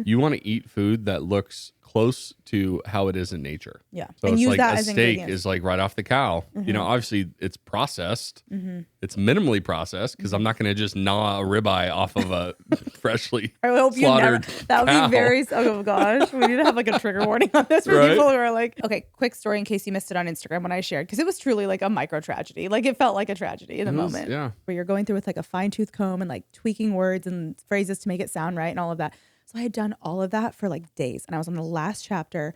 you want to eat food that looks close to how it is in nature. Yeah. So and it's use like that a as steak ingredients. is like right off the cow. You know, obviously it's processed. It's minimally processed because I'm not going to just gnaw a ribeye off of a freshly I hope you never. slaughtered That would cow. be very. Oh gosh, we need to have like a trigger warning on this for Right? people who are like. Okay, quick story in case you missed it on Instagram when I shared, because it was truly like a micro tragedy. Like it felt like a tragedy in the moment. Yeah. Where you're going through with like a fine tooth comb and like tweaking words and phrases to make it sound right and all of that. So I had done all of that for like days, and I was on the last chapter.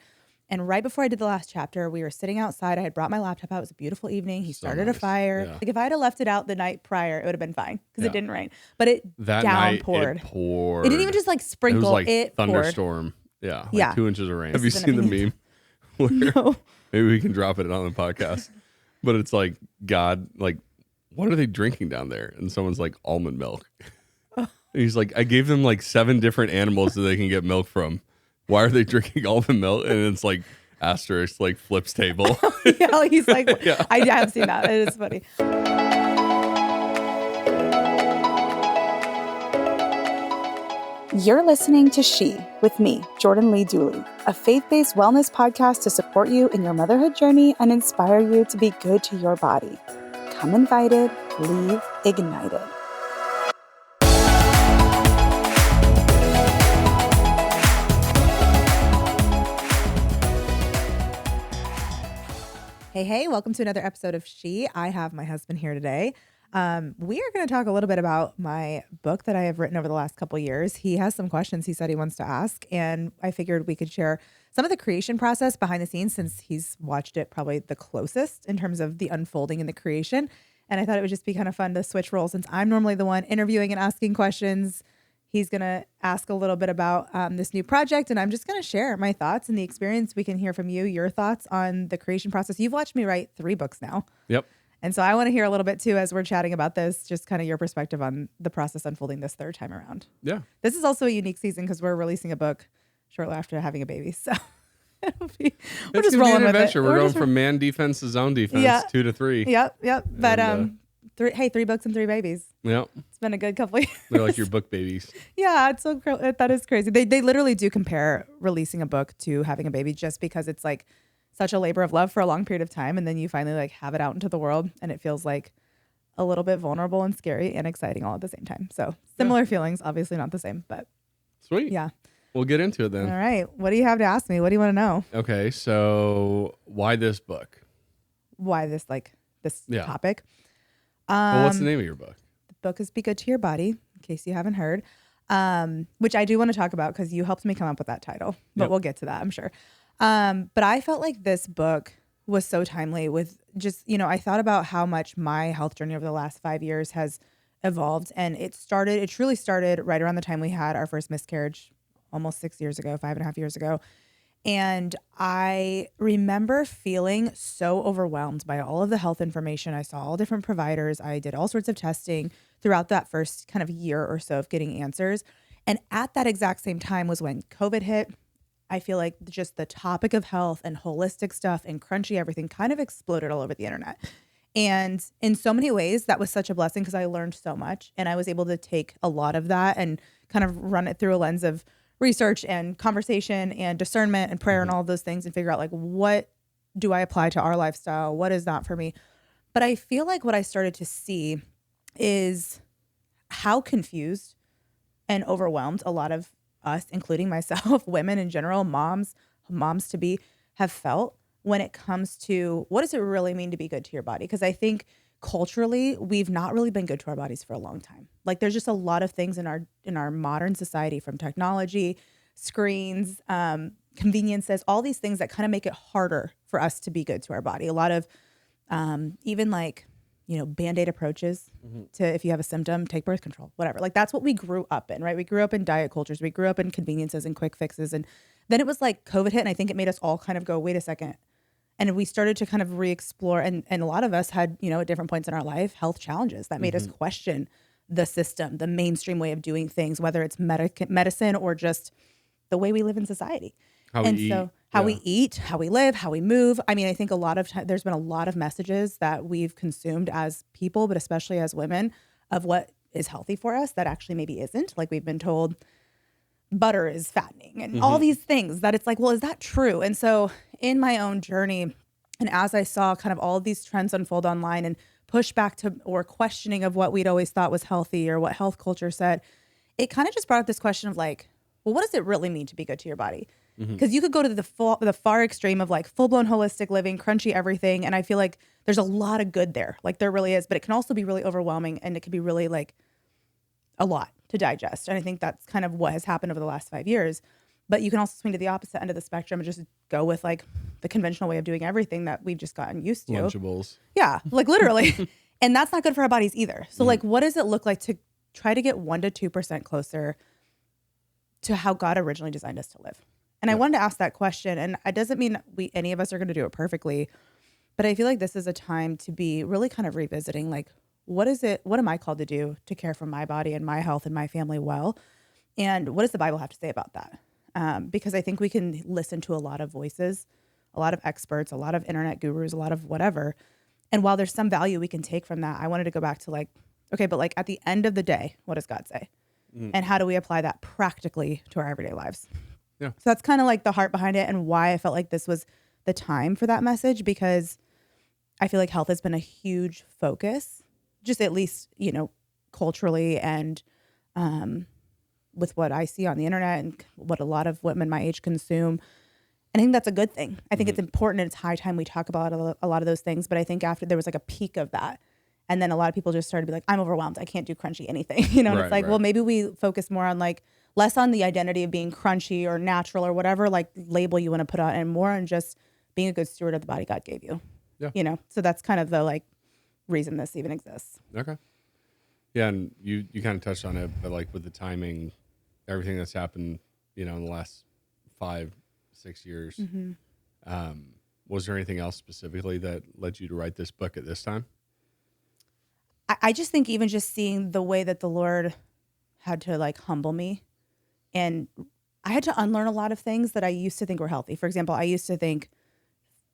And right before I did the last chapter, we were sitting outside. I had brought my laptop out. It was a beautiful evening. He started a fire. Yeah. Like if I had left it out the night prior, it would have been fine because it didn't rain. But it That downpoured. night it poured. It didn't even just like It sprinkle. was like It poured. thunderstorm. Yeah. Like 2 inches of rain. Have you This is seen the an meme? Where No. maybe we can drop it on the podcast. But it's like, God, like, what are they drinking down there? And someone's like, almond milk. And he's like, I gave them like 7 different animals that they can get milk from. Why are they drinking almond milk? And it's like asterisk, like flips table. Yeah, he's like, Yeah. I have seen that. It is funny. You're listening to She with me, Jordan Lee Dooley, a faith-based wellness podcast to support you in your motherhood journey and inspire you to be good to your body. Come invited, leave ignited. Hey, welcome to another episode of She. I have my husband here today. We are going to talk a little bit about my book that I have written over the last couple of years. He has some questions he said he wants to ask, and I figured we could share some of the creation process behind the scenes since he's watched it probably the closest in terms of the unfolding and the creation. And I thought it would just be kind of fun to switch roles since I'm normally the one interviewing and asking questions. He's going to ask a little bit about this new project, and I'm just going to share my thoughts and the experience. We can hear from you, your thoughts on the creation process. You've watched me write 3 books now. Yep. And so I want to hear a little bit too, as we're chatting about this, just kind of your perspective on the process unfolding this 3rd time around. Yeah. This is also a unique season because we're releasing a book shortly after having a baby. So we're just rolling an with adventure. it. We're going from man defense to zone defense, 2 to 3. Yep. But And, 3 books and 3 babies. Yep. It's been a good couple of years. They're like your book babies. Yeah, it's so that is crazy. They literally do compare releasing a book to having a baby just because it's like such a labor of love for a long period of time, and then you finally like have it out into the world, and it feels like a little bit vulnerable and scary and exciting all at the same time. So similar feelings, obviously not the same, but Sweet. yeah. We'll get into it then. All right. What do you have to ask me? What do you want to know? Okay, so why this book? Why this topic? Well, what's the name of your book? The book is Be Good to Your Body, in case you haven't heard, which I do want to talk about because you helped me come up with that title, but we'll get to that, I'm sure. But I felt like this book was so timely with just, I thought about how much my health journey over the last 5 years has evolved. And it truly started right around the time we had our first miscarriage, almost 6 years ago, 5.5 years ago. And I remember feeling so overwhelmed by all of the health information. I saw all different providers. I did all sorts of testing throughout that first kind of year or so of getting answers. And at that exact same time was when COVID hit. I feel like just the topic of health and holistic stuff and crunchy everything kind of exploded all over the internet. And in so many ways, that was such a blessing because I learned so much. And I was able to take a lot of that and kind of run it through a lens of research and conversation and discernment and prayer and all of those things and figure out like, what do I apply to our lifestyle? What is not for me? But I feel like what I started to see is how confused and overwhelmed a lot of us, including myself, women in general, moms to be, have felt when it comes to what does it really mean to be good to your body? Because I think culturally, we've not really been good to our bodies for a long time. Like there's just a lot of things in our modern society, from technology, screens, conveniences, all these things that kind of make it harder for us to be good to our body. A lot of even like, Band-Aid approaches to, if you have a symptom, take birth control, whatever. Like that's what we grew up in, right? We grew up in diet cultures. We grew up in conveniences and quick fixes. And then it was like COVID hit, and I think it made us all kind of go, wait a second. And we started to kind of re-explore, and a lot of us had, at different points in our life, health challenges that made us question the system, the mainstream way of doing things, whether it's medicine or just the way we live in society. How we eat, how we live, how we move. I mean, I think there's been a lot of messages that we've consumed as people, but especially as women, of what is healthy for us that actually maybe isn't. Like we've been told butter is fattening and all these things that it's like, well, is that true? And so in my own journey, and as I saw kind of all of these trends unfold online and pushback to or questioning of what we'd always thought was healthy or what health culture said, it kind of just brought up this question of like, well, what does it really mean to be good to your body? Because you could go to the far extreme of like full-blown holistic living, crunchy everything. And I feel like there's a lot of good there. Like there really is, but it can also be really overwhelming and it can be really like a lot to digest. And I think that's kind of what has happened over the last 5 years. But you can also swing to the opposite end of the spectrum and just go with like the conventional way of doing everything that we've just gotten used to. Lunchables. Yeah, like literally. And that's not good for our bodies either. So like, what does it look like to try to get 1% to 2% closer to how God originally designed us to live? And I wanted to ask that question. And it doesn't mean any of us are going to do it perfectly, but I feel like this is a time to be really kind of revisiting, like, what am I called to do to care for my body and my health and my family well? And what does the Bible have to say about that? Because I think we can listen to a lot of voices, a lot of experts, a lot of internet gurus, a lot of whatever. And while there's some value we can take from that, I wanted to go back to like, okay, but like at the end of the day, what does God say? And how do we apply that practically to our everyday lives? Yeah. So that's kind of like the heart behind it and why I felt like this was the time for that message, because I feel like health has been a huge focus, just at least, culturally and with what I see on the internet and what a lot of women my age consume. And I think that's a good thing. I think it's important and it's high time we talk about a lot of those things. But I think after there was like a peak of that, and then a lot of people just started to be like, I'm overwhelmed. I can't do crunchy anything. And it's like, well, maybe we focus more on like less on the identity of being crunchy or natural or whatever like label you want to put on, and more on just being a good steward of the body God gave you. Yeah. So that's kind of the like reason this even exists. Okay. Yeah, and you kind of touched on it, but like with the timing, everything that's happened, in the last 5-6 years, was there anything else specifically that led you to write this book at this time? I just think even just seeing the way that the Lord had to like humble me, and I had to unlearn a lot of things that I used to think were healthy. For example, I used to think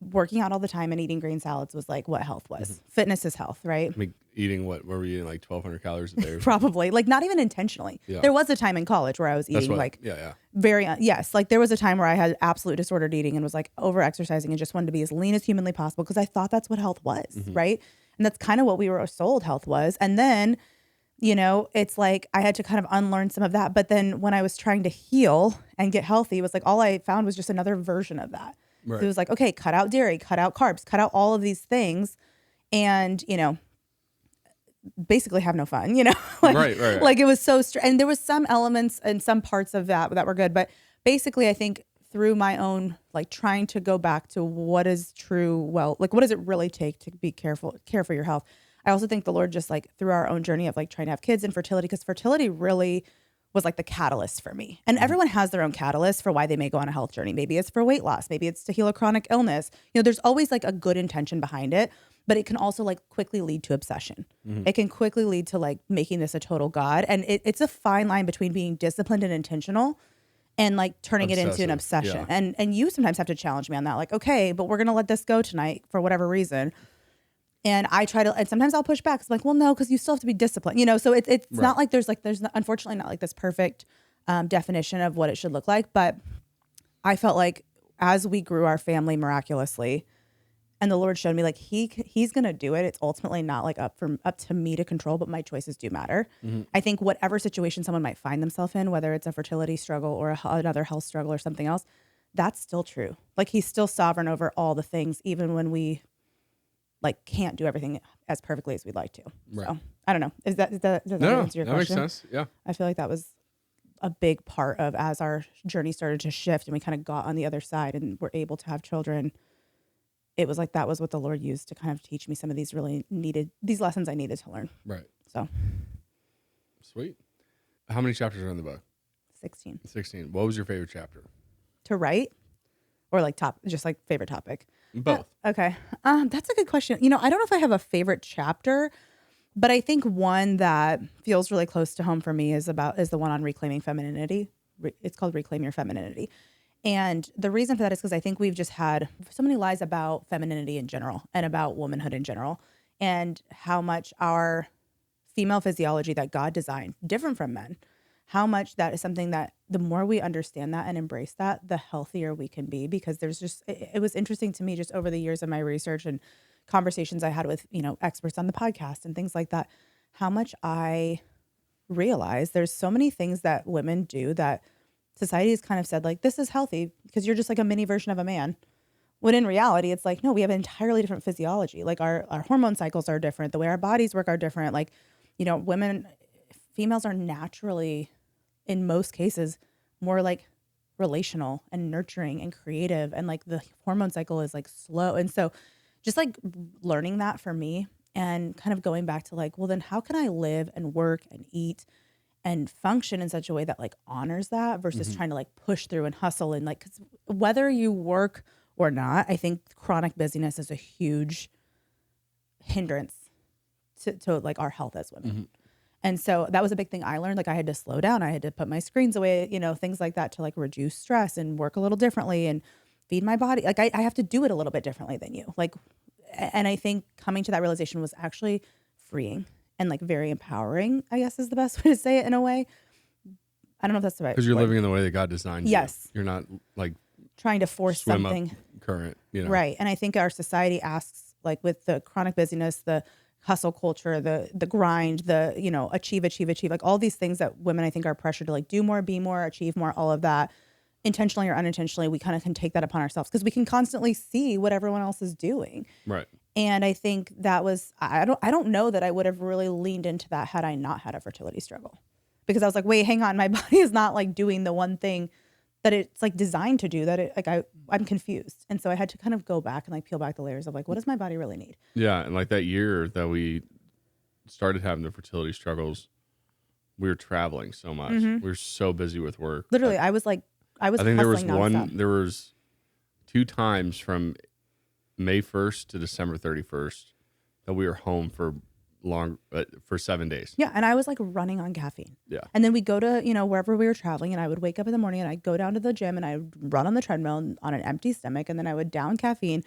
working out all the time and eating green salads was like what health was. Fitness is health, right? I mean, eating what were we eating, like 1,200 calories a day? Probably, like not even intentionally. Yeah. There was a time in college where I was eating yes, like there was a time where I had absolute disordered eating and was like over exercising and just wanted to be as lean as humanly possible because I thought that's what health was, right? And that's kind of what we were sold health was. And then, it's like I had to kind of unlearn some of that. But then when I was trying to heal and get healthy, it was like all I found was just another version of that. Right. So it was like, okay, cut out dairy, cut out carbs, cut out all of these things, and basically have no fun. Right. Like it was so and there was some elements and some parts of that were good, but basically I think through my own like trying to go back to what is true, like what does it really take to be care for your health. I also think the Lord just like through our own journey of like trying to have kids and fertility, because fertility really was like the catalyst for me. And everyone has their own catalyst for why they may go on a health journey. Maybe it's for weight loss. Maybe it's to heal a chronic illness. There's always like a good intention behind it, but it can also like quickly lead to obsession. It can quickly lead to like making this a total God. And it's a fine line between being disciplined and intentional and like turning it into an obsession. Yeah. And you sometimes have to challenge me on that. Like, okay, but we're going to let this go tonight for whatever reason. And I try to, and sometimes I'll push back. It's like, well, no, because you still have to be disciplined, So it's not like there's unfortunately not like this perfect definition of what it should look like. But I felt like as we grew our family miraculously, and the Lord showed me like he's going to do it. It's ultimately not like up to me to control, but my choices do matter. I think whatever situation someone might find themselves in, whether it's a fertility struggle or another health struggle or something else, that's still true. Like he's still sovereign over all the things, even when we like can't do everything as perfectly as we'd like to. Right. So I don't know. Does that answer your question? That makes sense. Yeah. I feel like that was a big part of as our journey started to shift and we kind of got on the other side and were able to have children. It was like that was what the Lord used to kind of teach me some of these these lessons I needed to learn. Right. So. Sweet. How many chapters are in the book? 16. 16. What was your favorite chapter? To write? Or like just like favorite topic? Both. Okay. That's a good question. I don't know if I have a favorite chapter, but I think one that feels really close to home for me is the one on reclaiming femininity. It's called Reclaim Your Femininity. And the reason for that is because I think we've just had so many lies about femininity in general and about womanhood in general, and how much our female physiology that God designed, different from men, how much that is something that the more we understand that and embrace that, the healthier we can be. Because there's just, it was interesting to me just over the years of my research and conversations I had with, experts on the podcast and things like that, how much I realized there's so many things that women do that society has kind of said, like, this is healthy because you're just like a mini version of a man. When in reality, it's like, no, we have an entirely different physiology. Like our hormone cycles are different. The way our bodies work are different. Like, females are naturally, in most cases, more like relational and nurturing and creative. And like the hormone cycle is like slow. And so just like learning that for me and kind of going back to like, well, then how can I live and work and eat and function in such a way that like honors that versus trying to like push through and hustle and like, 'cause whether you work or not, I think chronic busyness is a huge hindrance to like our health as women. And so that was a big thing I learned. Like I had to slow down. I had to put my screens away, things like that to like reduce stress and work a little differently and feed my body. Like I have to do it a little bit differently than you. Like, and I think coming to that realization was actually freeing and like very empowering, I guess is the best way to say it in a way. I don't know if that's the right Because you're living in the way that God designed you. Yes. You're not like trying to force swim something. Up current, Right. And I think our society asks, like with the chronic busyness, the hustle culture, the grind, the, achieve, like all these things that women I think are pressured to like do more, be more, achieve more, all of that, intentionally or unintentionally, we kind of can take that upon ourselves because we can constantly see what everyone else is doing. Right. And I think that was, I don't know that I would have really leaned into that had I not had a fertility struggle, because I was like, wait, hang on, my body is not like doing the one thing that it's like designed to do, that it, like I'm confused. And so I had to kind of go back and like peel back the layers of like, what does my body really need? Yeah. And like that year that we started having the fertility struggles, we were traveling so much. We were so busy with work. Literally, I think there was nonstop. there was 2 times from May 1st to December 31st that we were home for 7 days. Yeah. And I was like running on caffeine. Yeah. And then we go to, wherever we were traveling, and I would wake up in the morning and I'd go down to the gym and I would run on the treadmill on an empty stomach. And then I would down caffeine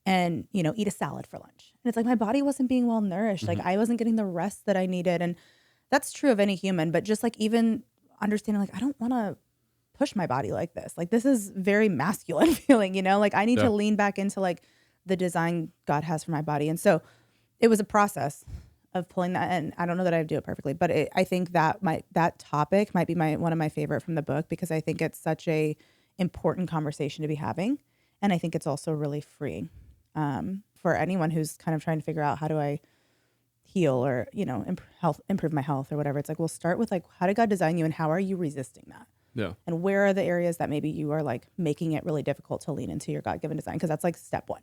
and, eat a salad for lunch. And it's like my body wasn't being well nourished. Like I wasn't getting the rest that I needed. And that's true of any human, but just like even understanding, like, I don't want to push my body like this. Like this is very masculine feeling, like I need to lean back into like the design God has for my body. And so it was a process of pulling that in. I don't know that I do it perfectly, but I think that that topic might be one of my favorite from the book, because I think it's such a important conversation to be having. And I think it's also really freeing for anyone who's kind of trying to figure out, how do I heal or, improve my health or whatever. It's like, we'll start with like, how did God design you and how are you resisting that? Yeah. And where are the areas that maybe you are like making it really difficult to lean into your God-given design? Because that's like step one.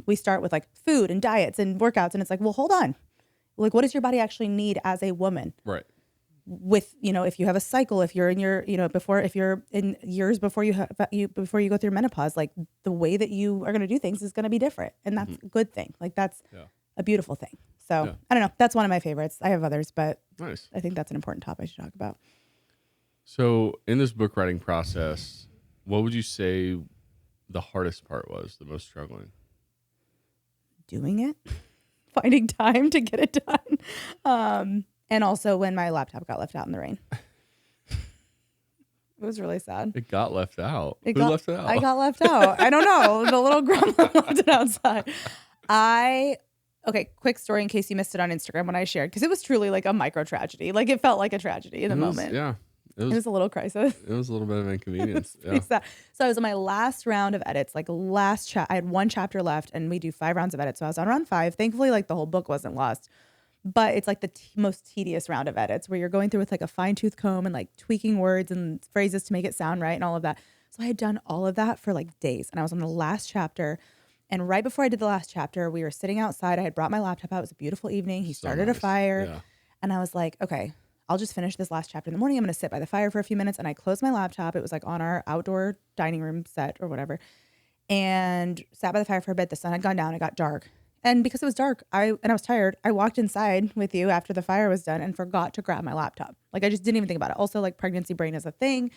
We start with like food and diets and workouts. And it's like, well, hold on. Like, what does your body actually need as a woman? Right. With, if you have a cycle, if you're in your, if you're in years before before you go through menopause, like the way that you are going to do things is going to be different. And that's a good thing. Like that's a beautiful thing. So I don't know. That's one of my favorites. I have others, but nice. I think that's an important topic to talk about. So in this book writing process, what would you say the hardest part was, the most struggling? Doing it, finding time to get it done. And also when my laptop got left out in the rain. It was really sad. It got left out. Who left it out? I got left out. I don't know. The little grandma left it outside. Okay, quick story in case you missed it on Instagram when I shared, because it was truly like a micro tragedy. Like it felt like a tragedy in the moment. Yeah. It was a little crisis. It was a little bit of inconvenience. So I was on my last round of edits, like I had 1 chapter left and we do 5 rounds of edits. So I was on round 5. Thankfully, like the whole book wasn't lost, but it's like the most tedious round of edits where you're going through with like a fine tooth comb and like tweaking words and phrases to make it sound right and all of that. So I had done all of that for like days and I was on the last chapter. And right before I did the last chapter, we were sitting outside. I had brought my laptop out. It was a beautiful evening. He started a fire and I was like, okay, I'll just finish this last chapter in the morning. I'm going to sit by the fire for a few minutes. And I closed my laptop. It was like on our outdoor dining room set or whatever. And sat by the fire for a bit. The sun had gone down. It got dark. And because it was dark, I was tired. I walked inside with you after the fire was done and forgot to grab my laptop. Like I just didn't even think about it. Also, like pregnancy brain is a thing.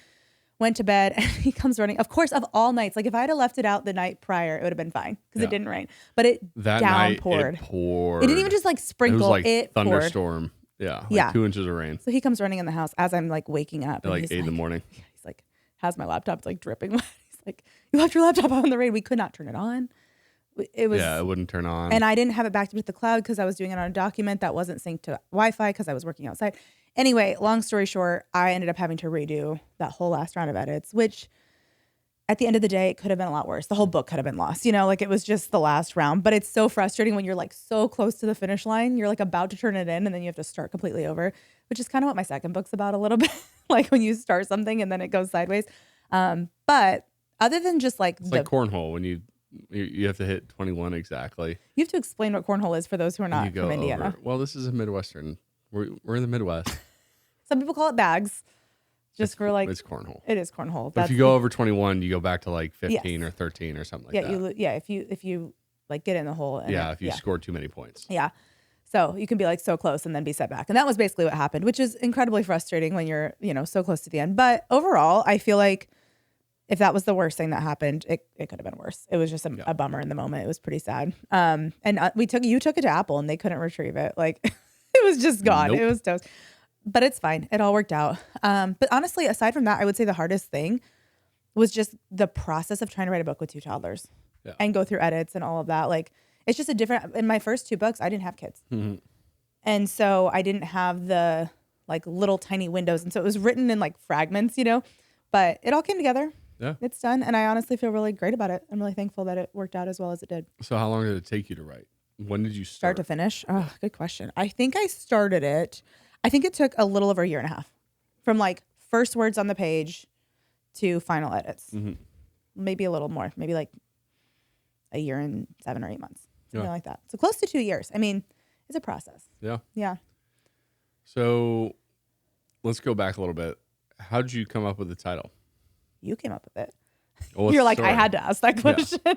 Went to bed and he comes running. Of course, of all nights. Like if I had left it out the night prior, it would have been fine because it didn't rain. But it that downpoured. Night, it poured. It didn't even just like sprinkle. It was like thunderstorm. Yeah. Like Yeah. 2 inches of rain So he comes running in the house as I'm like waking up. at And like he's 8 in the morning. He's like, has my laptop. It's like dripping wet. He's like, you left your laptop out in the rain. We could not turn it on. It was, Yeah, it wouldn't turn on. and I didn't have it backed up to the cloud because I was doing it on a document that wasn't synced to Wi-Fi because I was working outside. Anyway, long story short, I ended up having to redo that whole last round of edits, which at the end of the day, it could have been a lot worse. The whole book could have been lost, like it was just the last round. But it's so frustrating when you're like so close to the finish line. You're like about to turn it in and then you have to start completely over, which is kind of what my second book's about a little bit. Like when you start something and then it goes sideways. But other than just like it's like cornhole when you have to hit 21 exactly. You have to explain what cornhole is for those who are not from Indiana. Well, this is a Midwestern. We're in the Midwest. Some people call it bags. Just for like it's cornhole. It is cornhole. But if you go over 21, you go back to like 15 Yes. or 13 or something like that. If you like get in the hole. And if you score too many points. Yeah. So you can be like so close and then be set back. And that was basically what happened, which is incredibly frustrating when you're, so close to the end. But overall, I feel like if that was the worst thing that happened, it could have been worse. It was just a bummer in the moment. It was pretty sad. And you took it to Apple and they couldn't retrieve it. Like it was just gone. Nope. It was toast. But it's fine. It all worked out. But honestly, aside from that, I would say the hardest thing was just the process of trying to write a book with 2 toddlers and go through edits and all of that. Like it's just in my first 2 books, I didn't have kids. Mm-hmm. And so I didn't have the like little tiny windows. And so it was written in like fragments, but it all came together. Yeah. It's done. And I honestly feel really great about it. I'm really thankful that it worked out as well as it did. So how long did it take you to write? When did you Start to finish? Oh, good question. I think I started it. I think it took a little over a year and a half from like first words on the page to final edits. Mm-hmm. Maybe a little more, maybe like a year and 7 or 8 months, something like that. So close to 2 years. I mean, it's a process. Yeah. Yeah. So let's go back a little bit. How did you come up with the title? You came up with it. Well, You're like, I had to ask that question. Yeah.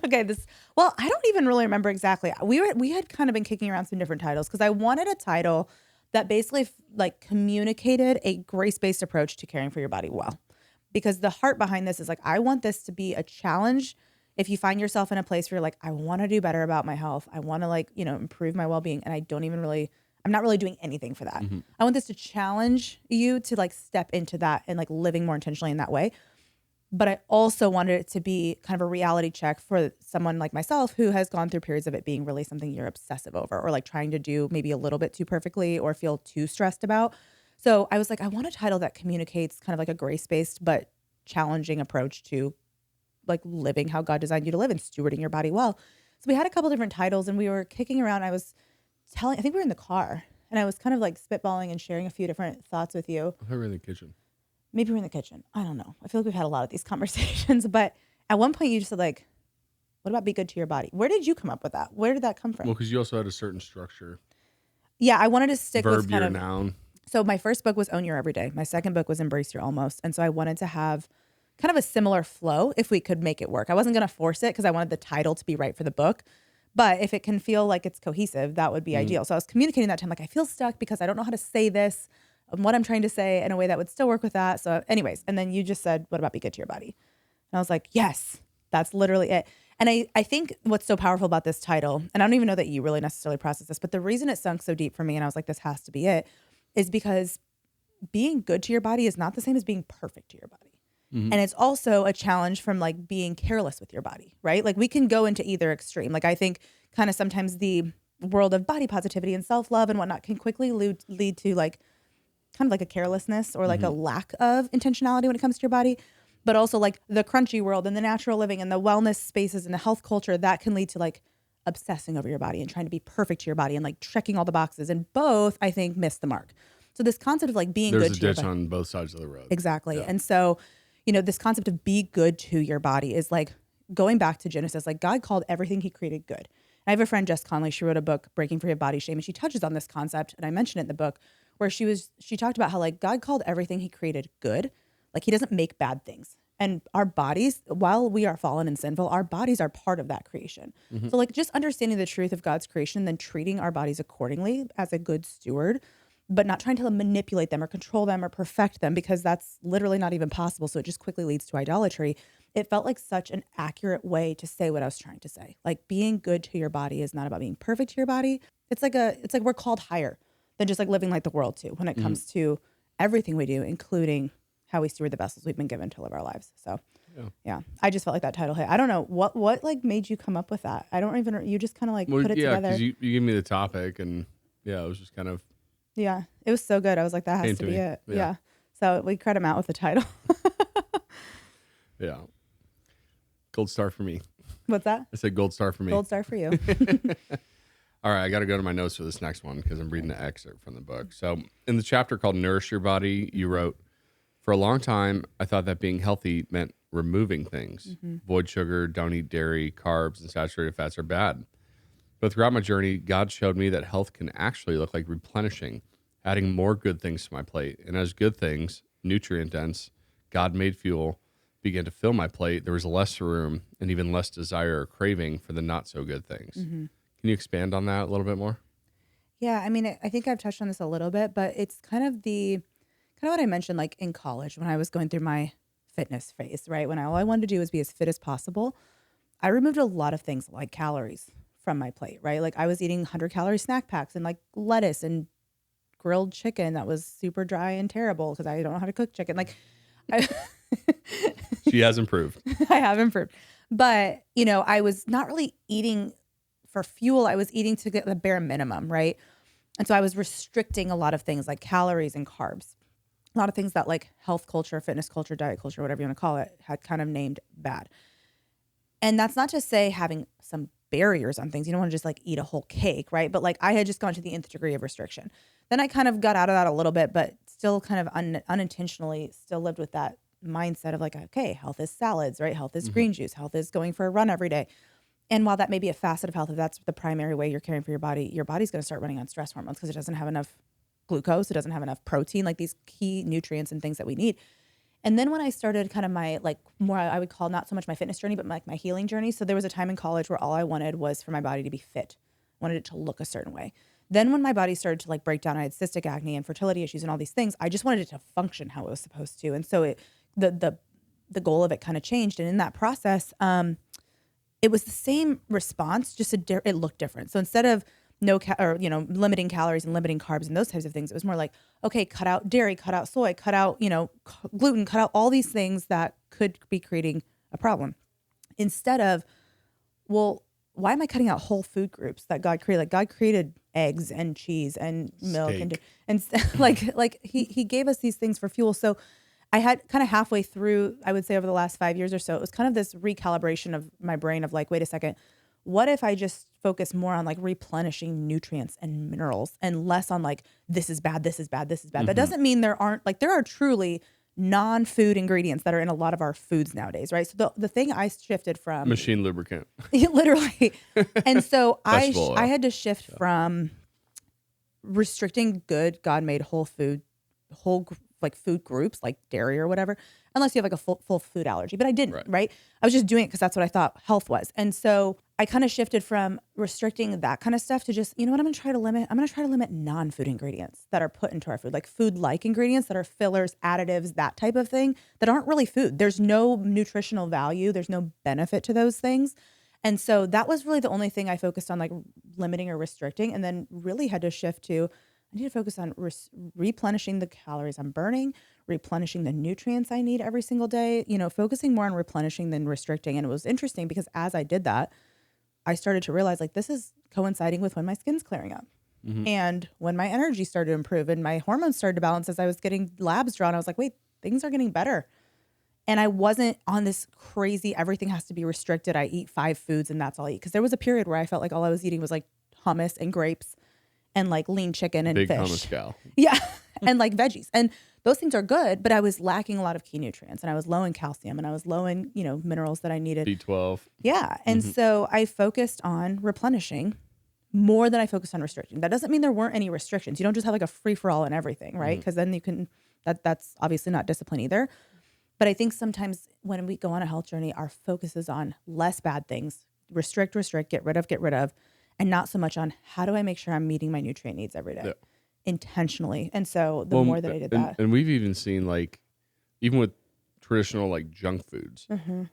Okay. I don't even really remember exactly. We had kind of been kicking around some different titles because I wanted a title that basically like communicated a grace-based approach to caring for your body well. Because the heart behind this is like, I want this to be a challenge. If you find yourself in a place where you're like, I want to do better about my health. I want to improve my well-being. And I'm not really doing anything for that. Mm-hmm. I want this to challenge you to like step into that and like living more intentionally in that way. But I also wanted it to be kind of a reality check for someone like myself who has gone through periods of it being really something you're obsessive over or like trying to do maybe a little bit too perfectly or feel too stressed about. So I was like, I want a title that communicates kind of like a grace-based but challenging approach to like living how God designed you to live and stewarding your body well. So we had a couple different titles and we were kicking around. I think we were in the car and I was kind of like spitballing and sharing a few different thoughts with you. I thought we were in the kitchen. Maybe we're in the kitchen. I don't know. I feel like we've had a lot of these conversations, but at one point you just said like, what about be good to your body? Where did you come up with that? Where did that come from? Well, because you also had a certain structure. Yeah, I wanted to stick with kind of noun. So my first book was Own Your Everyday. My second book was Embrace Your Almost. And so I wanted to have kind of a similar flow if we could make it work. I wasn't going to force it because I wanted the title to be right for the book. But if it can feel like it's cohesive, that would be ideal. So I was communicating that to him, like, I feel stuck because I don't know how to say this and what I'm trying to say in a way that would still work with that. So anyways, and then you just said, what about be good to your body? And I was like, yes, that's literally it. And I think what's so powerful about this title, and I don't even know that you really necessarily process this, but the reason it sunk so deep for me, and I was like, this has to be it, is because being good to your body is not the same as being perfect to your body. Mm-hmm. And it's also a challenge from like being careless with your body, right? Like we can go into either extreme. Like I think kind of sometimes the world of body positivity and self-love and whatnot can quickly lead to like kind of like a carelessness or like a lack of intentionality when it comes to your body. But also like the crunchy world and the natural living and the wellness spaces and the health culture that can lead to like obsessing over your body and trying to be perfect to your body and like checking all the boxes. And both, I think, miss the mark. So this concept of like being good to your body. There's a ditch on both sides of the road. Exactly. Yeah. And so, you know, this concept of be good to your body is like going back to Genesis, like God called everything he created good. I have a friend, Jess Conley, she wrote a book, Breaking Free of Body Shame, and she touches on this concept. And I mentioned it in the book where she talked about how like God called everything he created good. Like he doesn't make bad things. And our bodies, while we are fallen and sinful, our bodies are part of that creation. Mm-hmm. So like just understanding the truth of God's creation and then treating our bodies accordingly as a good steward, but not trying to manipulate them or control them or perfect them because that's literally not even possible. So it just quickly leads to idolatry. It felt like such an accurate way to say what I was trying to say. Like being good to your body is not about being perfect to your body. It's like we're called higher. than just like living like the world too when it comes to everything we do, including how we steward the vessels we've been given to live our lives. So yeah, I just felt like that title hit. I don't know what like made you come up with that. I don't even, you just kind of like put it together. Because you gave me the topic, and it was just kind of. Yeah, it was so good. I was like, that has to be it. Yeah. So we credit Matt with the title. Yeah. Gold star for me. What's that? I said gold star for me. Gold star for you. All right, I got to go to my notes for this next one because I'm reading an excerpt from the book. So in the chapter called Nourish Your Body, you wrote, for a long time, I thought that being healthy meant removing things. Avoid sugar, don't eat dairy, carbs, and saturated fats are bad. But throughout my journey, God showed me that health can actually look like replenishing, adding more good things to my plate. And as good things, nutrient-dense, God-made fuel, began to fill my plate, there was less room and even less desire or craving for the not-so-good things. Can you expand on that a little bit more? Yeah, I mean, I think I've touched on this a little bit, but it's kind of what I mentioned, like in college when I was going through my fitness phase, right? When all I wanted to do was be as fit as possible. I removed a lot of things like calories from my plate, right? Like I was eating 100-calorie snack packs and like lettuce and grilled chicken that was super dry and terrible because I don't know how to cook chicken. Like, She has improved. I have improved. But, I was not really eating for fuel. I was eating to get the bare minimum, right? And so I was restricting a lot of things like calories and carbs. A lot of things that like health culture, fitness culture, diet culture, whatever you want to call it, had kind of named bad. And that's not to say having some barriers on things. You don't want to just like eat a whole cake, right? But like I had just gone to the nth degree of restriction. Then I kind of got out of that a little bit, but still kind of unintentionally still lived with that mindset of like, okay, health is salads, right? Health is green juice. Health is going for a run every day. And while that may be a facet of health, if that's the primary way you're caring for your body's going to start running on stress hormones because it doesn't have enough glucose. It doesn't have enough protein, like these key nutrients and things that we need. And then when I started kind of my like more, I would call not so much my fitness journey, but like my healing journey. So there was a time in college where all I wanted was for my body to be fit. I wanted it to look a certain way. Then when my body started to like break down, I had cystic acne and fertility issues and all these things. I just wanted it to function how it was supposed to. And so the goal of it kind of changed. And in that process, it was the same response, just it looked different. So instead of limiting calories and limiting carbs and those types of things, it was more like, okay, cut out dairy, cut out soy, cut out, gluten, cut out all these things that could be creating a problem. Instead of, well, why am I cutting out whole food groups that God created? Like God created eggs and cheese and milk and like he gave us these things for fuel. So I had kind of halfway through, I would say over the last 5 years or so, it was kind of this recalibration of my brain of like, wait a second, what if I just focus more on like replenishing nutrients and minerals and less on like, this is bad, this is bad, this is bad. That doesn't mean there are truly non-food ingredients that are in a lot of our foods nowadays, right? So the thing I shifted from Machine lubricant. literally. And so I Vegetable oil. had to shift from restricting good God-made like food groups like dairy or whatever, unless you have like a full food allergy. But I didn't, right? I was just doing it because that's what I thought health was. And so I kind of shifted from restricting that kind of stuff to just, you know what I'm going to try to limit? I'm going to try to limit non-food ingredients that are put into our food, like food-like ingredients that are fillers, additives, that type of thing that aren't really food. There's no nutritional value. There's no benefit to those things. And so that was really the only thing I focused on, like limiting or restricting, and then really had to shift to, I need to focus on replenishing the calories I'm burning, replenishing the nutrients I need every single day, focusing more on replenishing than restricting. And it was interesting because as I did that, I started to realize like this is coinciding with when my skin's clearing up and when my energy started to improve and my hormones started to balance as I was getting labs drawn. I was like, wait, things are getting better. And I wasn't on this crazy, everything has to be restricted. I eat 5 foods and that's all I eat. Because there was a period where I felt like all I was eating was like hummus and grapes and like lean chicken and Big fish. hummus gal. Yeah. And like veggies. And those things are good, but I was lacking a lot of key nutrients and I was low in calcium and I was low in, minerals that I needed. B12. Yeah. And so I focused on replenishing more than I focused on restricting. That doesn't mean there weren't any restrictions. You don't just have like a free for all in everything, right? Because then you can, that's obviously not discipline either. But I think sometimes when we go on a health journey, our focus is on less bad things, restrict, get rid of, and not so much on how do I make sure I'm meeting my nutrient needs every day intentionally. And so the more that I did that. And we've even seen like, even with traditional like junk foods,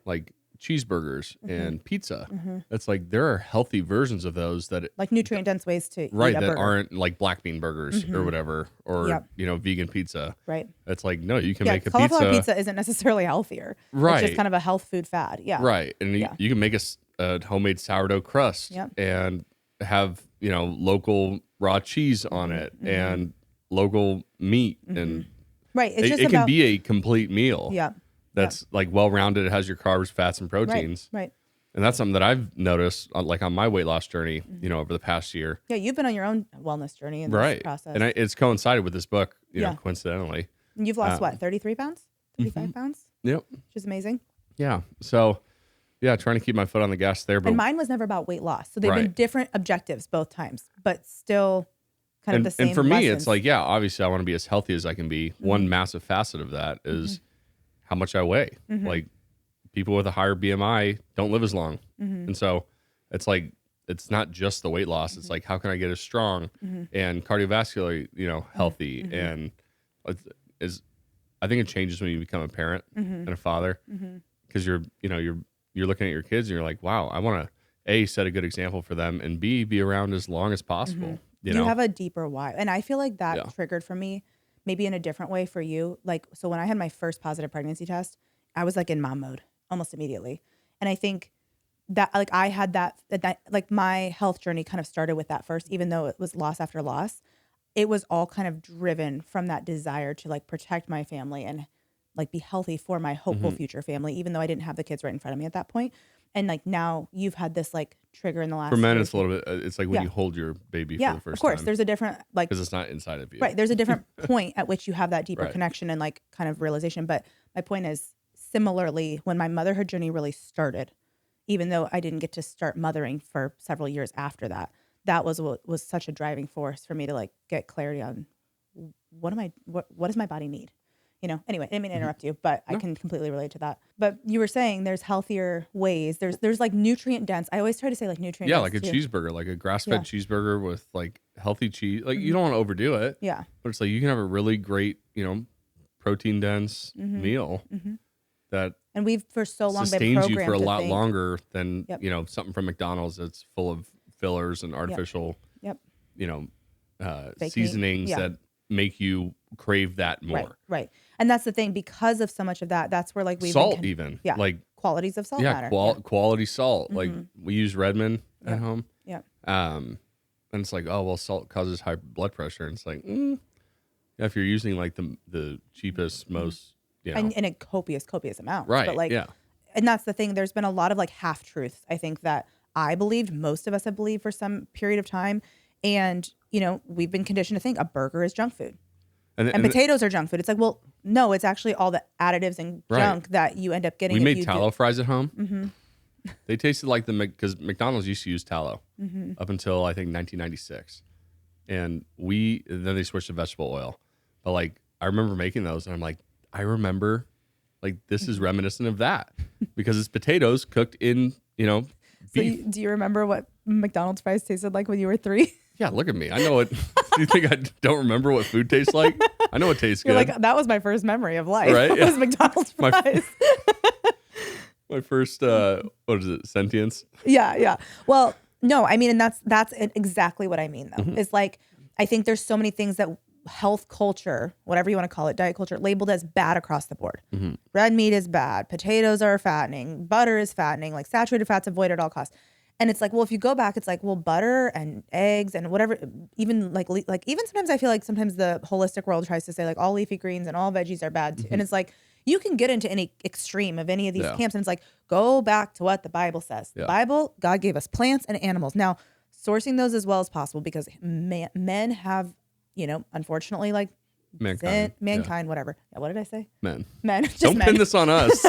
like cheeseburgers and pizza. It's like there are healthy versions of those that like nutrient dense ways to eat a that burger. aren't like black bean burgers or whatever, or vegan pizza. Right. It's like no, you can make a cauliflower pizza isn't necessarily healthier. Right. It's just kind of a health food fad. Yeah. Right. And you can make a homemade sourdough crust and have local raw cheese on it and local meat and right. It's just it can be a complete meal. Yeah. That's like well-rounded. It has your carbs, fats, and proteins. Right. And that's something that I've noticed like on my weight loss journey, over the past year. Yeah. You've been on your own wellness journey in this process. And it's coincided with this book, coincidentally. And you've lost 33 pounds? 35 pounds? Yep. Which is amazing. Yeah. So, trying to keep my foot on the gas there. But and mine was never about weight loss. So they've been different objectives both times, but still kind of the same And for me, lessons. it's like, obviously I want to be as healthy as I can be. One massive facet of that is how much I weigh. Like people with a higher BMI don't live as long. And so it's like, it's not just the weight loss. It's like, how can I get as strong and cardiovascularly, healthy? And I think it changes when you become a parent and a father because you're looking at your kids and you're like, wow, I want to A, set a good example for them, and B, be around as long as possible. You have a deeper why. And I feel like that triggered for me, maybe in a different way for you. Like, so when I had my first positive pregnancy test, I was like in mom mode almost immediately. And I think that like I had that like my health journey kind of started with that first, even though it was loss after loss. It was all kind of driven from that desire to like protect my family and like be healthy for my hopeful future family, even though I didn't have the kids right in front of me at that point. And like now you've had this like trigger in the last. For men, it's a little bit. It's like when you hold your baby for the first time. Of course, there's a different like because it's not inside of you. Right, there's a different point at which you have that deeper connection and like kind of realization. But my point is, similarly, when my motherhood journey really started, even though I didn't get to start mothering for several years after that, that was what was such a driving force for me to like get clarity on what does my body need. Anyway, I didn't mean to interrupt you, but I can completely relate to that. But you were saying there's healthier ways. There's like nutrient dense. I always try to say like nutrient dense. Yeah, like a cheeseburger, like a grass-fed cheeseburger with like healthy cheese. Like you don't want to overdo it. Yeah. But it's like you can have a really great, protein dense meal that and we've for so long been sustains programmed you for a to lot think, longer than, something from McDonald's that's full of fillers and artificial, seasonings that make you crave that more. Right. And that's the thing, because of so much of that, that's where like we've salt been, even. Yeah. Like qualities of salt matter. Quality salt. Like we use Redmond at home. Yeah. And it's like, oh, well, salt causes high blood pressure. And it's like, if you're using like the cheapest, most, and in a copious amount. Right. But like, and that's the thing. There's been a lot of like half truths, I think, that I believed, most of us have believed for some period of time. And, we've been conditioned to think a burger is junk food. And potatoes are junk food. It's like, well, no, it's actually all the additives and junk that you end up getting. We made tallow fries at home. They tasted like because McDonald's used to use tallow up until I think 1996. And then they switched to vegetable oil. But like, I remember making those and I'm like, I remember like this is reminiscent of that because it's potatoes cooked in, beef. So do you remember what McDonald's fries tasted like when you were 3? Yeah, look at me. I know what. Do you think I don't remember what food tastes like? I know it tastes good. Like, that was my first memory of life. Right? It was McDonald's fries. My first, what is it, sentience? Yeah. Well, no, I mean, and that's exactly what I mean, though. It's like, I think there's so many things that health culture, whatever you want to call it, diet culture, labeled as bad across the board. Red meat is bad. Potatoes are fattening. Butter is fattening. Like saturated fats avoid at all costs. And it's like, well, if you go back, it's like, well, butter and eggs and whatever, even like even sometimes I feel like sometimes the holistic world tries to say like all leafy greens and all veggies are bad. And it's like, you can get into any extreme of any of these camps. And it's like, go back to what the Bible says. The Bible, God gave us plants and animals. Now, sourcing those as well as possible, because men have, unfortunately, like mankind, whatever. Yeah, what did I say? Men. Just Don't pin this on us.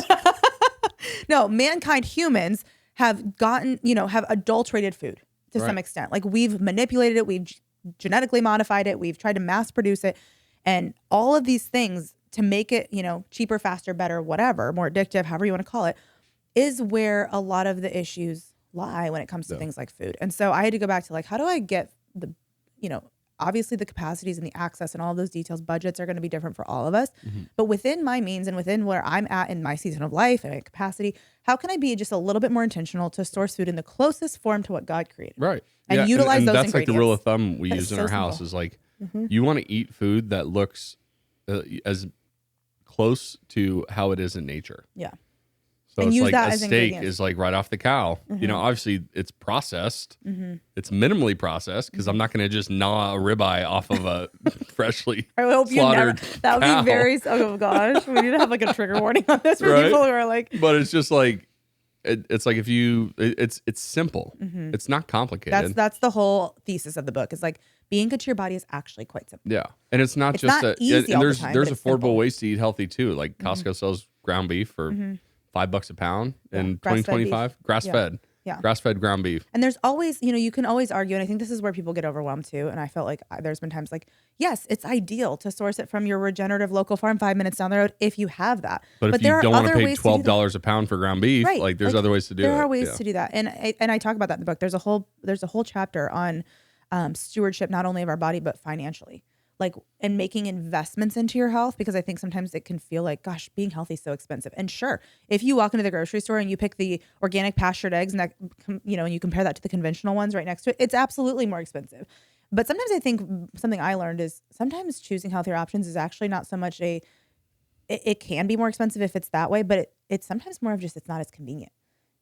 No, mankind, humans have gotten, have adulterated food to some extent. Like we've manipulated it. We've genetically modified it. We've tried to mass produce it. And all of these things to make it, cheaper, faster, better, whatever, more addictive, however you want to call it, is where a lot of the issues lie when it comes to things like food. And so I had to go back to like, how do I get the, obviously the capacities and the access and all those details, budgets are going to be different for all of us. But within my means and within where I'm at in my season of life and my capacity, how can I be just a little bit more intentional to source food in the closest form to what God created? Right. And utilize those that's ingredients. like the rule of thumb we That use is in so our house simple. is like, you want to eat food that looks as close to how it is in nature. Yeah. So And it's use like that a as steak ingredients. is like right off the cow. You know, obviously it's processed. It's minimally processed because I'm not going to just gnaw a ribeye off of a freshly I hope you never. slaughtered That would cow. be very. Oh gosh, we need to have like a trigger warning on this for Right? people who are like. But it's just like it's like if you it's simple. It's not complicated. That's the whole thesis of the book. Is like being good to your body is actually quite simple. Yeah, and it's not It's just not that. easy And all the there's time, there's but it's affordable simple. ways to eat healthy too. Like Costco sells ground beef for $5 a pound in grass-fed 2025. Grass fed. Yeah. Grass fed ground beef. And there's always, you can always argue, and I think this is where people get overwhelmed too. And I felt like there's been times like, yes, it's ideal to source it from your regenerative local farm 5 minutes down the road if you have that. But if there you are don't want to other pay ways to do that. $12 a pound for ground beef, Right. like there's Like, other ways to do it. There are ways Yeah. to do that, and I talk about that in the book. There's a whole chapter on stewardship, not only of our body but financially, like and making investments into your health, because I think sometimes it can feel like, gosh, being healthy is so expensive. And sure, if you walk into the grocery store and you pick the organic pastured eggs and that, and you compare that to the conventional ones right next to it, it's absolutely more expensive. But sometimes I think something I learned is sometimes choosing healthier options is actually not so much it can be more expensive if it's that way, but it's sometimes more of just it's not as convenient.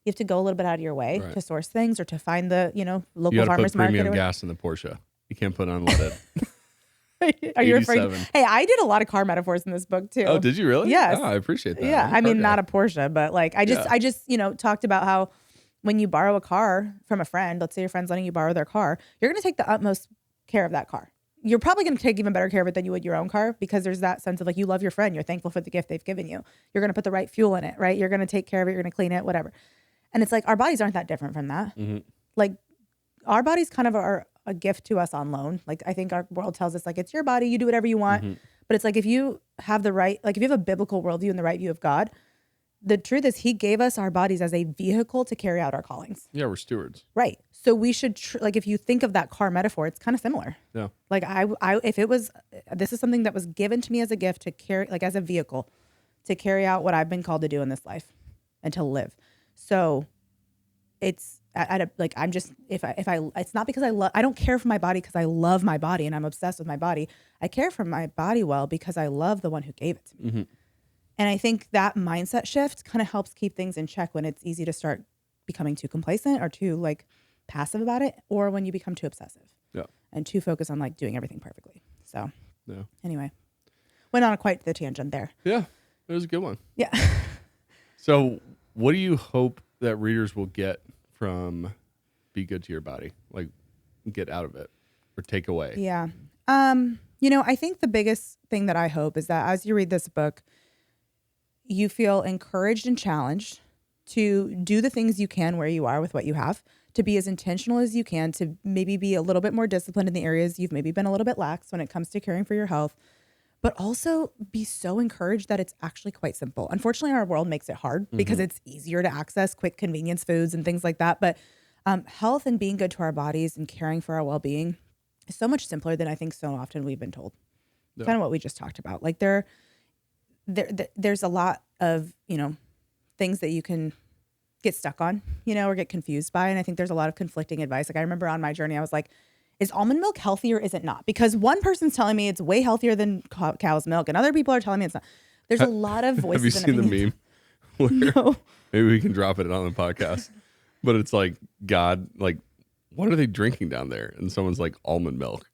You have to go a little bit out of your way Right. to source things or to find the, local You got to farmers put market. premium or- gas in the Porsche. You can't put unleaded. Are you afraid? 87. Hey, I did a lot of car metaphors in this book too. Oh, did you really? Yes. Oh, I appreciate that. Yeah, I'm I a car mean, guy. not a Porsche, but like I just talked about how when you borrow a car from a friend, let's say your friend's letting you borrow their car, you're going to take the utmost care of that car. You're probably going to take even better care of it than you would your own car, because there's that sense of like you love your friend, you're thankful for the gift they've given you. You're going to put the right fuel in it, right? You're going to take care of it, you're going to clean it, whatever. And it's like our bodies aren't that different from that. Like our bodies kind of are a gift to us on loan. Like I think our world tells us like it's your body, you do whatever you want. But it's like if you have the right, like if you have a biblical worldview and the right view of God, the truth is He gave us our bodies as a vehicle to carry out our callings. Yeah, we're stewards. Right. So we should like if you think of that car metaphor, it's kind of similar. Yeah. Like if it was, this is something that was given to me as a gift to carry, like as a vehicle to carry out what I've been called to do in this life and to live. So it's I'm just, if I, it's not because I don't care for my body because I love my body and I'm obsessed with my body. I care for my body well because I love the one who gave it to me. And I think that mindset shift kind of helps keep things in check when it's easy to start becoming too complacent or too like passive about it, or when you become too obsessive and too focused on like doing everything perfectly. So anyway, went on quite the tangent there. Yeah, it was a good one. Yeah. So what do you hope that readers will get from Be Good to Your Body? Like get out of it or take away? Yeah. I think the biggest thing that I hope is that as you read this book, you feel encouraged and challenged to do the things you can where you are with what you have, to be as intentional as you can, to maybe be a little bit more disciplined in the areas you've maybe been a little bit lax when it comes to caring for your health, but also be so encouraged that it's actually quite simple. Unfortunately, our world makes it hard because it's easier to access quick convenience foods and things like that. But health and being good to our bodies and caring for our well-being is so much simpler than I think so often we've been told. Yeah. Kind of what we just talked about. Like there's a lot of, things that you can get stuck on, or get confused by. And I think there's a lot of conflicting advice. Like I remember on my journey, I was like, is almond milk healthy or is it not? Because one person's telling me it's way healthier than cow's milk and other people are telling me it's not. There's a lot of voices. Have you seen and the opinions. meme? No. Maybe we can drop it on the podcast. But it's like, God, like, what are they drinking down there? And someone's like, almond milk.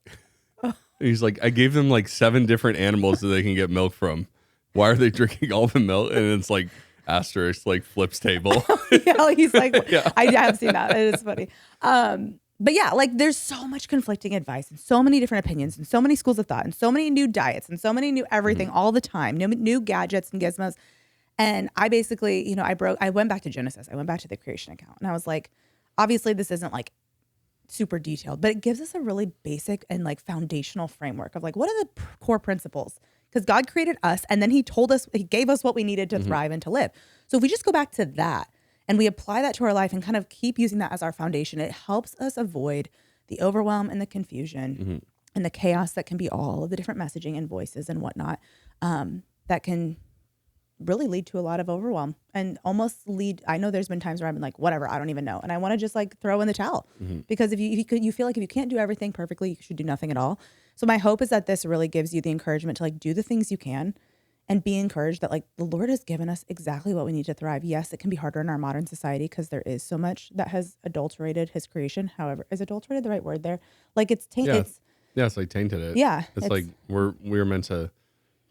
And he's like, I gave them like 7 different animals that they can get milk from. Why are they drinking almond milk? And it's like asterisk, like flips table. Yeah, he's like, Yeah. I have seen that. It is funny. But yeah, like there's so much conflicting advice and so many different opinions and so many schools of thought and so many new diets and so many new everything all the time, new gadgets and gizmos. And I basically, I went back to Genesis. I went back to the creation account and I was like, obviously this isn't like super detailed, but it gives us a really basic and like foundational framework of like, what are the core principles? Because God created us and then he gave us what we needed to thrive and to live. So if we just go back to that and we apply that to our life and kind of keep using that as our foundation, it helps us avoid the overwhelm and the confusion and the chaos that can be all of the different messaging and voices and whatnot, that can really lead to a lot of overwhelm and almost lead. I know there's been times where I've been like, whatever, I don't even know. And I want to just like throw in the towel because if you feel like if you can't do everything perfectly, you should do nothing at all. So my hope is that this really gives you the encouragement to like do the things you can and be encouraged that like the Lord has given us exactly what we need to thrive. Yes, it can be harder in our modern society because there is so much that has adulterated his creation. However, is adulterated the right word there? Like it's tainted. Yeah, it's like tainted it. Yeah. It's like we're meant to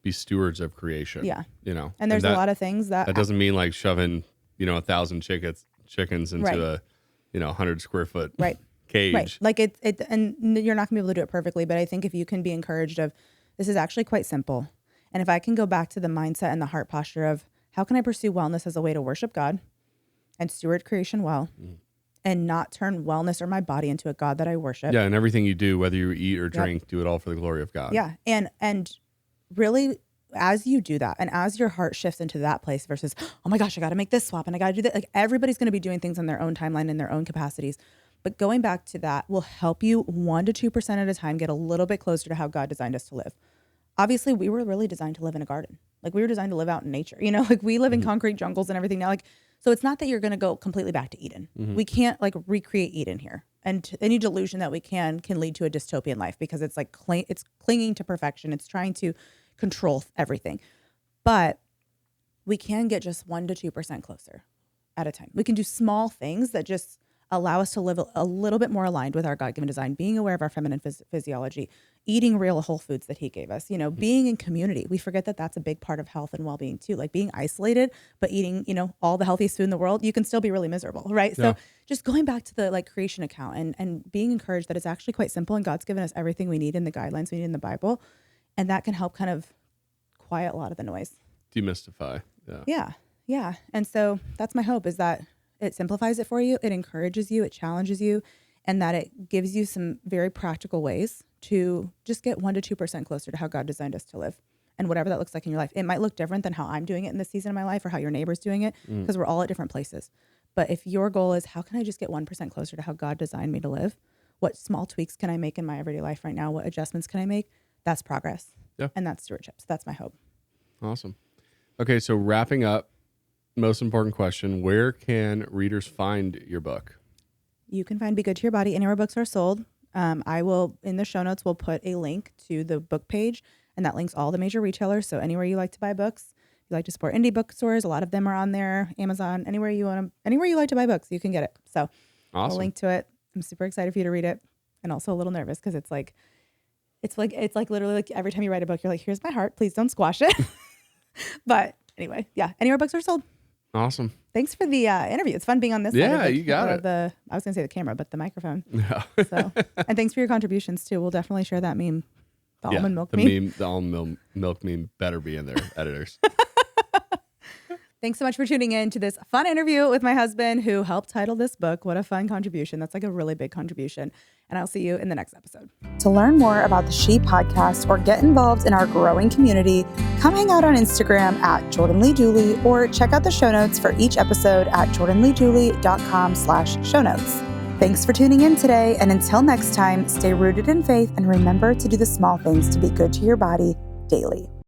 be stewards of creation. Yeah. You know. And there's a lot of things that doesn't mean like shoving, 1,000 chickens into a 100 square foot cage. Right. Like and you're not gonna be able to do it perfectly, but I think if you can be encouraged of this is actually quite simple. And if I can go back to the mindset and the heart posture of how can I pursue wellness as a way to worship God and steward creation well and not turn wellness or my body into a God that I worship. Yeah. And everything you do, whether you eat or drink, do it all for the glory of God. Yeah. And really, as you do that and as your heart shifts into that place versus, oh my gosh, I got to make this swap and I got to do that. Like everybody's going to be doing things on their own timeline in their own capacities. But going back to that will help you 1% to 2% at a time get a little bit closer to how God designed us to live. Obviously, we were really designed to live in a garden. Like we were designed to live out in nature, like we live in concrete jungles and everything now. Like, so it's not that you're going to go completely back to Eden. We can't like recreate Eden here. And any delusion that we can lead to a dystopian life because it's like, it's clinging to perfection. It's trying to control everything. But we can get just 1% to 2% closer at a time. We can do small things that just allow us to live a little bit more aligned with our God-given design, being aware of our feminine physiology, eating real whole foods that he gave us, being in community. We forget that that's a big part of health and well-being too, like being isolated, but eating, all the healthiest food in the world, you can still be really miserable, right? So just going back to the like creation account and being encouraged that it's actually quite simple and God's given us everything we need in the guidelines we need in the Bible. And that can help kind of quiet a lot of the noise. Demystify. Yeah. And so that's my hope is that it simplifies it for you. It encourages you. It challenges you. And that it gives you some very practical ways to just get 1% to 2% closer to how God designed us to live. And whatever that looks like in your life. It might look different than how I'm doing it in this season of my life or how your neighbor's doing it because we're all at different places. But if your goal is how can I just get 1% closer to how God designed me to live? What small tweaks can I make in my everyday life right now? What adjustments can I make? That's progress. Yeah. And that's stewardship. So that's my hope. Awesome. Okay, so wrapping up, most important question, where can readers find your book? You can find Be Good to Your Body anywhere books are sold. I will, in the show notes, we'll put a link to the book page, and that links all the major retailers. So anywhere you like to buy books, if you like to support indie bookstores, a lot of them are on there, Amazon, anywhere you like to buy books, you can get it. So awesome. I'll link to it. I'm super excited for you to read it, and also a little nervous because it's like literally like every time you write a book, you're like, here's my heart, please don't squash it. But anyway, anywhere books are sold. Awesome. Thanks for the interview. It's fun being on this side. Yeah, you got it. I was going to say the camera, but the microphone. Yeah. So, and thanks for your contributions too. We'll definitely share that meme. The almond milk meme. The almond milk meme better be in there, editors. Thanks so much for tuning in to this fun interview with my husband who helped title this book. What a fun contribution. That's like a really big contribution. And I'll see you in the next episode. To learn more about the She Podcast or get involved in our growing community, come hang out on Instagram at Jordan Lee Dooley or check out the show notes for each episode at jordanleedooley.com/show notes. Thanks for tuning in today. And until next time, stay rooted in faith and remember to do the small things to be good to your body daily.